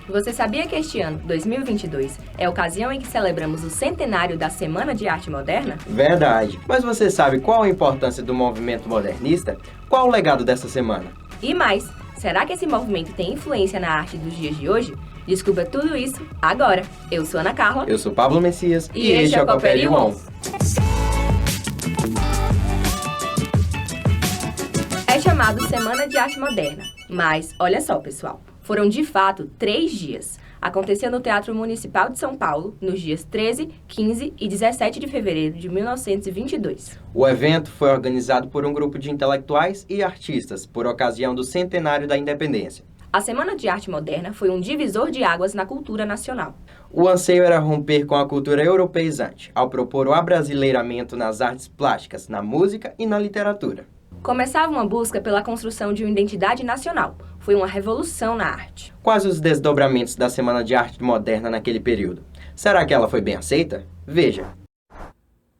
Você sabia que este ano, 2022, é a ocasião em que celebramos o centenário da Semana de Arte Moderna? Verdade. Mas você sabe qual a importância do movimento modernista? Qual o legado dessa semana? E mais, será que esse movimento tem influência na arte dos dias de hoje? Descubra tudo isso agora. Eu sou Ana Carla. Eu sou Pablo Messias e este é o Coopere On. É chamado Semana de Arte Moderna. Mas, olha só, pessoal, foram de fato 3 dias. Aconteceu no Teatro Municipal de São Paulo, nos dias 13, 15 e 17 de fevereiro de 1922. O evento foi organizado por um grupo de intelectuais e artistas, por ocasião do centenário da independência. A Semana de Arte Moderna foi um divisor de águas na cultura nacional. O anseio era romper com a cultura europeizante, ao propor o abrasileiramento nas artes plásticas, na música e na literatura. Começava uma busca pela construção de uma identidade nacional. Foi uma revolução na arte. Quais os desdobramentos da Semana de Arte Moderna naquele período? Será que ela foi bem aceita? Veja.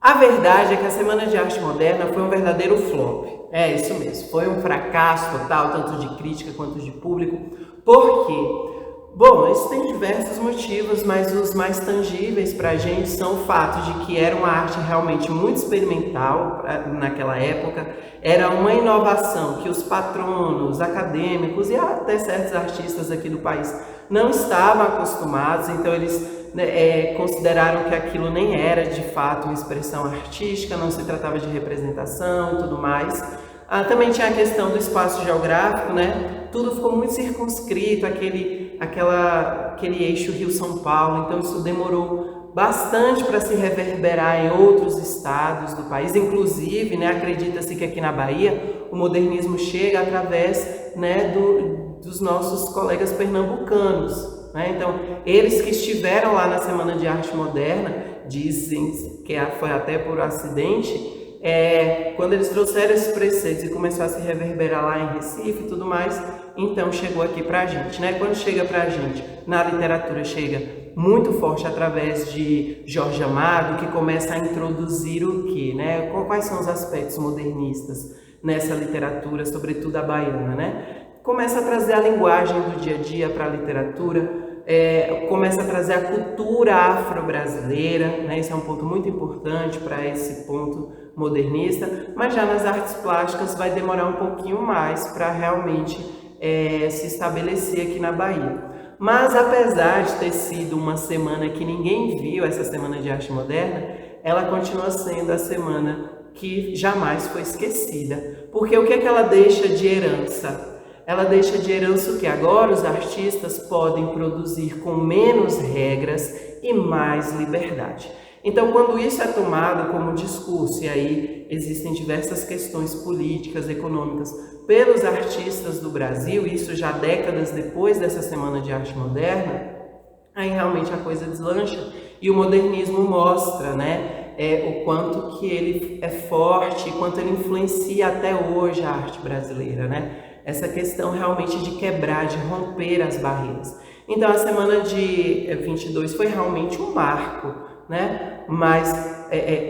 A verdade é que a Semana de Arte Moderna foi um verdadeiro flop. É isso mesmo, foi um fracasso total, tanto de crítica quanto de público. Por quê? Bom, isso tem diversos motivos, mas os mais tangíveis para a gente são o fato de que era uma arte realmente muito experimental naquela época, era uma inovação que os patronos, acadêmicos e até certos artistas aqui do país não estavam acostumados, então eles consideraram que aquilo nem era de fato uma expressão artística, não se tratava de representação e tudo mais. Também tinha a questão do espaço geográfico, né? Tudo ficou muito circunscrito, aquele eixo Rio-São Paulo, então isso demorou bastante para se reverberar em outros estados do país, inclusive, né, acredita-se que aqui na Bahia o modernismo chega através, né, dos nossos colegas pernambucanos, né? Então, eles que estiveram lá na Semana de Arte Moderna, dizem que foi até por acidente, quando eles trouxeram esses preceitos e começou a se reverberar lá em Recife e tudo mais, então chegou aqui pra gente, né? Quando chega pra gente, na literatura chega muito forte através de Jorge Amado, que começa a introduzir o quê, né? Quais são os aspectos modernistas nessa literatura, sobretudo a baiana, né? Começa a trazer a linguagem do dia a dia para a literatura, começa a trazer a cultura afro-brasileira, né? Esse é um ponto muito importante para esse ponto modernista, mas já nas artes plásticas vai demorar um pouquinho mais para realmente se estabelecer aqui na Bahia. Mas apesar de ter sido uma semana que ninguém viu, essa Semana de Arte Moderna, ela continua sendo a semana que jamais foi esquecida. Porque o que é que ela deixa de herança? Ela deixa de herança o que? Agora os artistas podem produzir com menos regras e mais liberdade. Então, quando isso é tomado como discurso, e aí existem diversas questões políticas, econômicas, pelos artistas do Brasil, isso já décadas depois dessa Semana de Arte Moderna, aí realmente a coisa deslancha e o modernismo mostra, né, o quanto que ele é forte, quanto ele influencia até hoje a arte brasileira, né? Essa questão realmente de quebrar, de romper as barreiras. Então, a Semana de 22 foi realmente um marco, né? Mas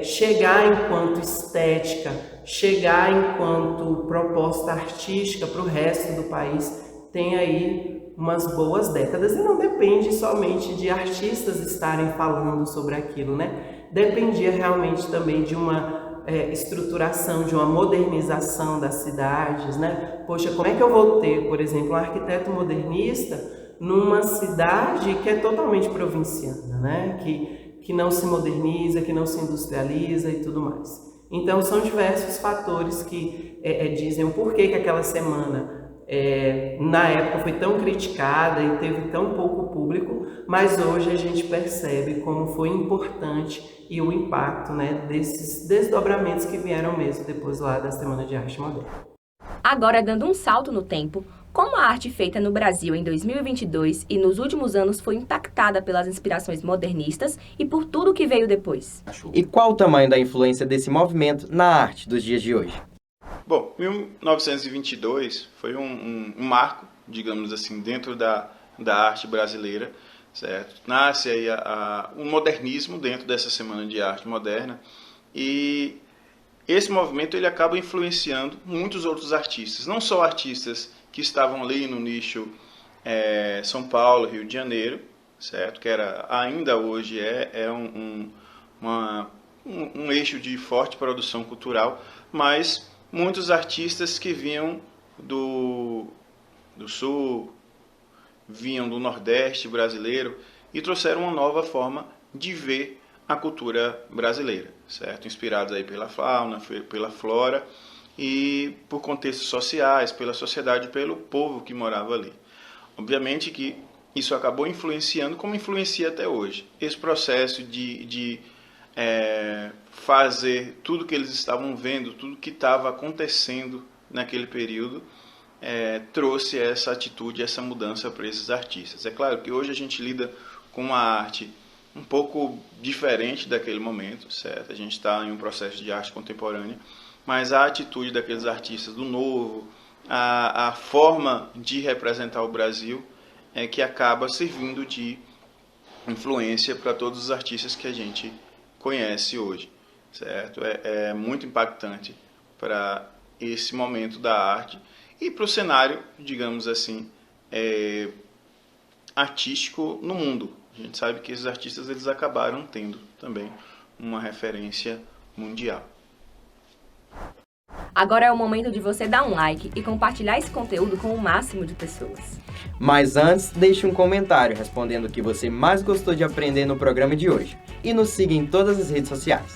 chegar enquanto estética, chegar enquanto proposta artística para o resto do país, tem aí umas boas décadas. E não depende somente de artistas estarem falando sobre aquilo, né? Dependia realmente também de uma estruturação, de uma modernização das cidades, né? Poxa, como é que eu vou ter, por exemplo, um arquiteto modernista numa cidade que é totalmente provinciana, né? Que não se moderniza, que não se industrializa e tudo mais. Então, são diversos fatores que dizem o porquê que aquela semana, na época, foi tão criticada e teve tão pouco público, mas hoje a gente percebe como foi importante e o impacto, né, desses desdobramentos que vieram mesmo depois lá da Semana de Arte Moderna. Agora, dando um salto no tempo, como a arte feita no Brasil em 2022 e nos últimos anos foi impactada pelas inspirações modernistas e por tudo que veio depois? E qual o tamanho da influência desse movimento na arte dos dias de hoje? Bom, 1922 foi um marco, digamos assim, dentro da arte brasileira, certo? Nasce aí um modernismo dentro dessa Semana de Arte Moderna e esse movimento ele acaba influenciando muitos outros artistas, não só artistas que estavam ali no nicho São Paulo, Rio de Janeiro, certo? Que ainda hoje é um eixo de forte produção cultural, mas muitos artistas que vinham do Sul, vinham do Nordeste brasileiro e trouxeram uma nova forma de ver a cultura brasileira, certo? Inspirados aí pela fauna, pela flora e por contextos sociais, pela sociedade, pelo povo que morava ali. Obviamente que isso acabou influenciando, como influencia até hoje. Esse processo de fazer tudo que eles estavam vendo, tudo que estava acontecendo naquele período, trouxe essa atitude, essa mudança para esses artistas. É claro que hoje a gente lida com uma arte um pouco diferente daquele momento, certo? A gente está em um processo de arte contemporânea, mas a atitude daqueles artistas do novo, a forma de representar o Brasil é que acaba servindo de influência para todos os artistas que a gente conhece hoje, certo? É muito impactante para esse momento da arte e para o cenário, digamos assim, artístico no mundo. A gente sabe que esses artistas eles acabaram tendo também uma referência mundial. Agora é o momento de você dar um like e compartilhar esse conteúdo com o máximo de pessoas. Mas antes, deixe um comentário respondendo o que você mais gostou de aprender no programa de hoje. E nos siga em todas as redes sociais.